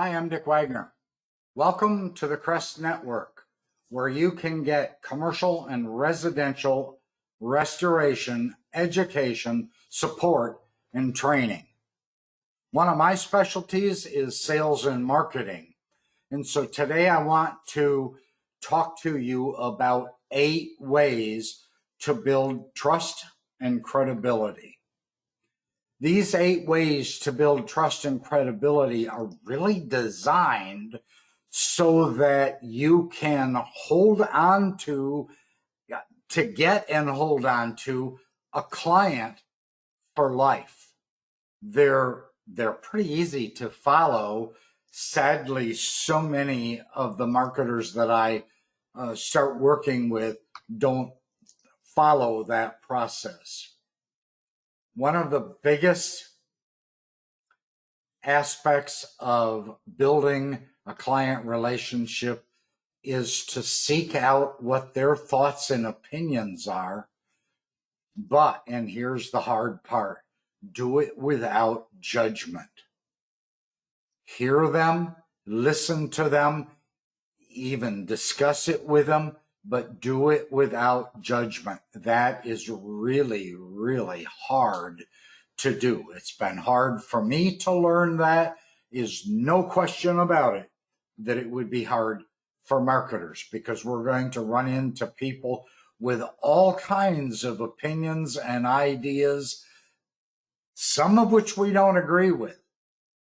Hi, I'm Dick Wagner. Welcome to the Crest Network, where you can get commercial and residential restoration, education, support, and training. One of my specialties is sales and marketing. And so today I want to talk to you about 8 ways to build trust and credibility. These 8 ways to build trust and credibility are really designed so that you can hold on to get and hold on to a client for life. They're pretty easy to follow. Sadly, so many of the marketers that I start working with don't follow that process. One of the biggest aspects of building a client relationship is to seek out what their thoughts and opinions are. But, and here's the hard part, do it without judgment. Hear them, listen to them, even discuss it with them, but do it without judgment. That is really, really hard to do. It's been hard for me to learn that. Is no question about it that it would be hard for marketers, because we're going to run into people with all kinds of opinions and ideas, some of which we don't agree with.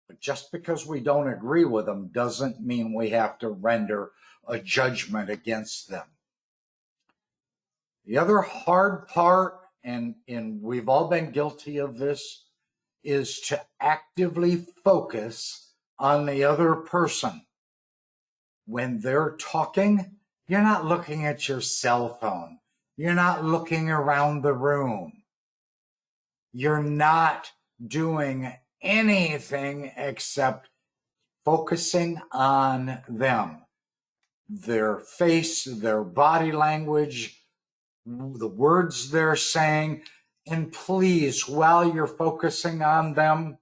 But just because we don't agree with them doesn't mean we have to render a judgment against them. The other hard part, and we've all been guilty of this, is to actively focus on the other person. When they're talking, you're not looking at your cell phone. You're not looking around the room. You're not doing anything except focusing on them, their face, their body language, the words they're saying. And please, while you're focusing on them,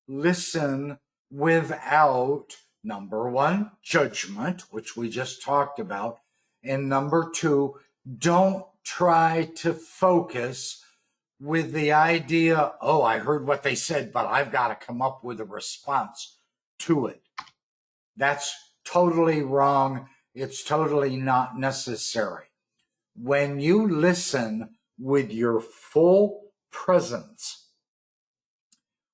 listen without, number one, judgment, which we just talked about, and number two, don't try to focus with the idea, oh, I heard what they said, but I've got to come up with a response to it. That's totally wrong. It's totally not necessary. When you listen with your full presence,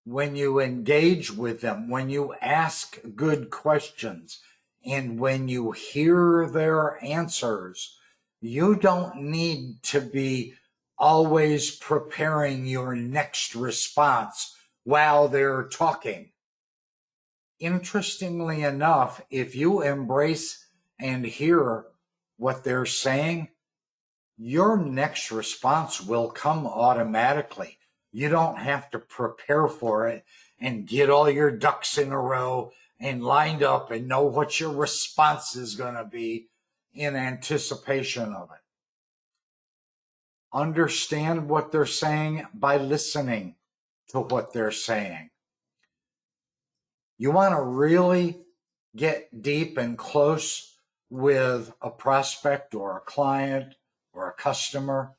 when you engage with them, when you ask good questions, and when you hear their answers, you don't need to be always preparing your next response while they're talking. Interestingly enough, if you embrace and hear what they're saying, your next response will come automatically. You don't have to prepare for it and get all your ducks in a row and lined up and know what your response is going to be in anticipation of it. Understand what they're saying by listening to what they're saying. You want to really get deep and close with a prospect or a client or a customer.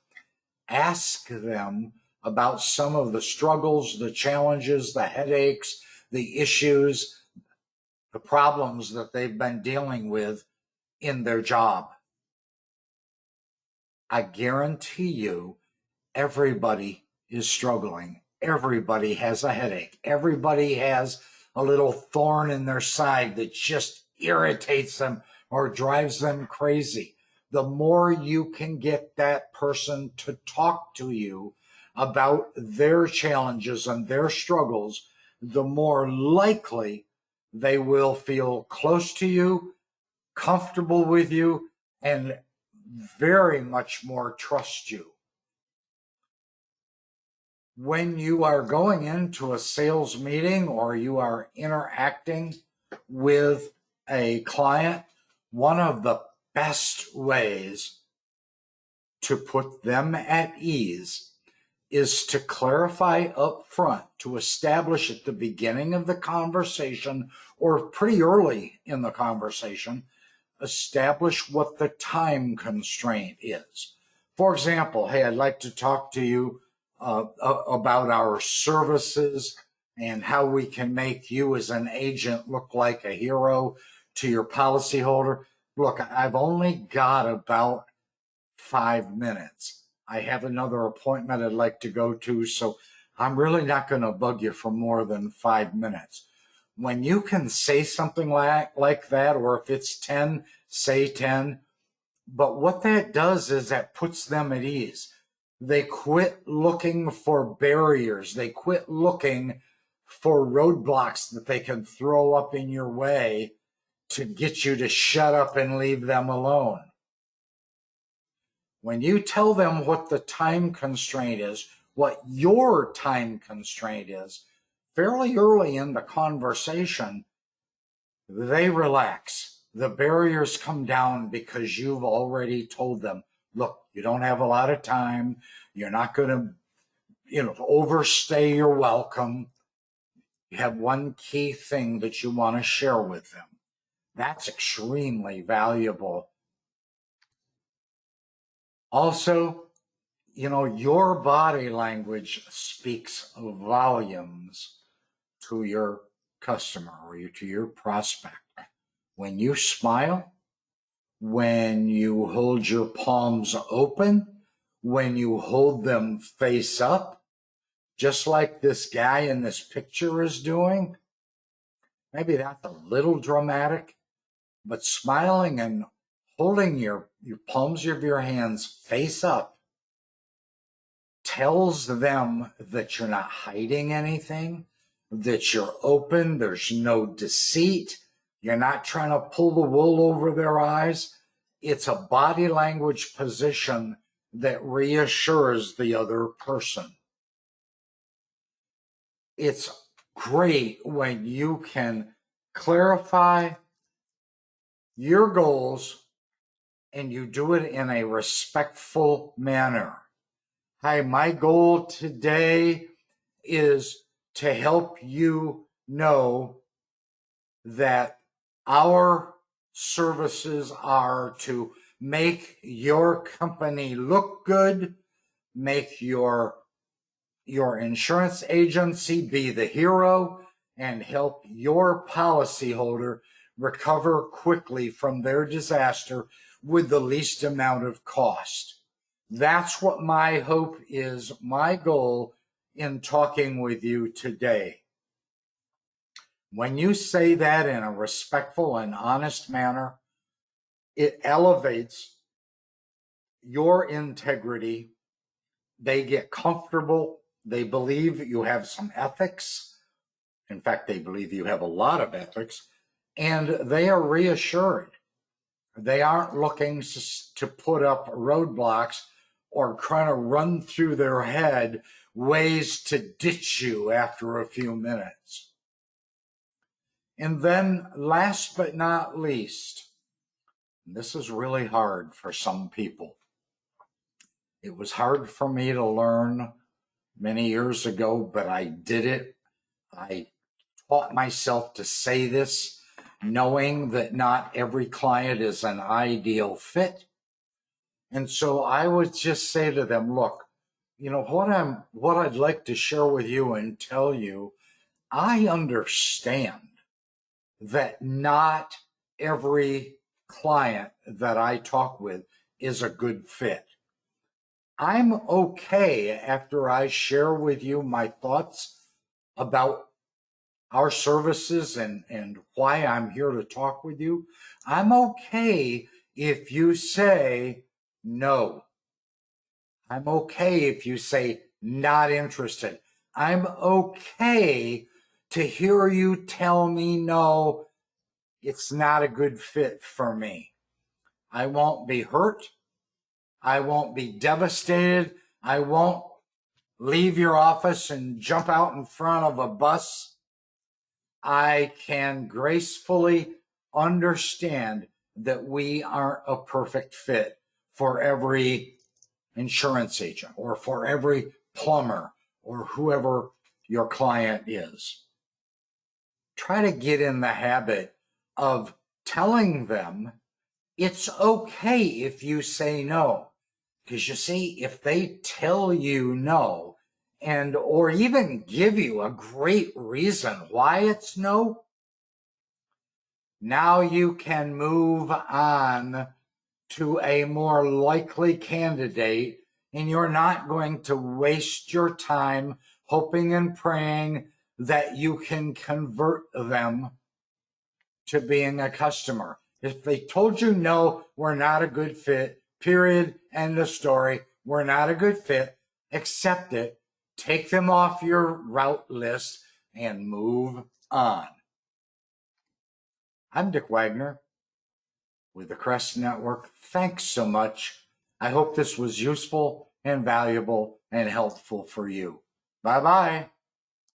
Ask them about some of the struggles, the challenges, the headaches, the issues, the problems that they've been dealing with in their job. I guarantee you, everybody is struggling. Everybody has a headache. Everybody has a little thorn in their side that just irritates them or drives them crazy. The more you can get that person to talk to you about their challenges and their struggles, the more likely they will feel close to you, comfortable with you, and very much more trust you. When you are going into a sales meeting or you are interacting with a client, one of the best ways to put them at ease is to clarify up front, to establish at the beginning of the conversation or pretty early in the conversation, establish what the time constraint is. For example, hey, I'd like to talk to you about our services and how we can make you as an agent look like a hero to your policyholder. Look, I've only got about 5 minutes. I have another appointment I'd like to go to, so I'm really not going to bug you for more than 5 minutes. When you can say something like that, or if it's 10, say 10. But what that does is that puts them at ease. They quit looking for barriers. They quit looking for roadblocks that they can throw up in your way to get you to shut up and leave them alone. When you tell them what the time constraint is, what your time constraint is, fairly early in the conversation, they relax. The barriers come down because you've already told them, look, you don't have a lot of time. You're not going to, overstay your welcome. You have one key thing that you want to share with them. That's extremely valuable. Also, your body language speaks volumes to your customer or to your prospect. When you smile, when you hold your palms open, when you hold them face up, just like this guy in this picture is doing, maybe that's a little dramatic, but smiling and holding your palms of your hands face up tells them that you're not hiding anything, that you're open, there's no deceit, you're not trying to pull the wool over their eyes. It's a body language position that reassures the other person. It's great when you can clarify your goals and you do it in a respectful manner. Hi, my goal today is to help you know that our services are to make your company look good, make your insurance agency be the hero, and help your policyholder recover quickly from their disaster with the least amount of cost. That's what my hope is, my goal in talking with you today. When you say that in a respectful and honest manner, it elevates your integrity. They get comfortable. They believe you have some ethics. In fact, they believe you have a lot of ethics, and they are reassured. They aren't looking to put up roadblocks or trying to run through their head ways to ditch you after a few minutes. And then last but not least, this is really hard for some people. It was hard for me to learn many years ago, but I did it. I taught myself to say this, knowing that not every client is an ideal fit. And so I would just say to them, look, what I'd like to share with you and tell you, I understand that not every client that I talk with is a good fit. I'm okay after I share with you my thoughts about our services and why I'm here to talk with you. I'm okay if you say no. I'm okay if you say not interested. I'm okay to hear you tell me no, it's not a good fit for me. I won't be hurt. I won't be devastated. I won't leave your office and jump out in front of a bus. I can gracefully understand that we aren't a perfect fit for every insurance agent or for every plumber or whoever your client is. Try to get in the habit of telling them it's okay if you say no. Because you see, if they tell you no, and or even give you a great reason why it's no, now you can move on to a more likely candidate, and you're not going to waste your time hoping and praying that you can convert them to being a customer. If they told you no, we're not a good fit, period, end of story, we're not a good fit, accept it, take them off your route list, and move on. I'm Dick Wagner with the Crest Network. Thanks so much. I hope this was useful and valuable and helpful for you. Bye-bye.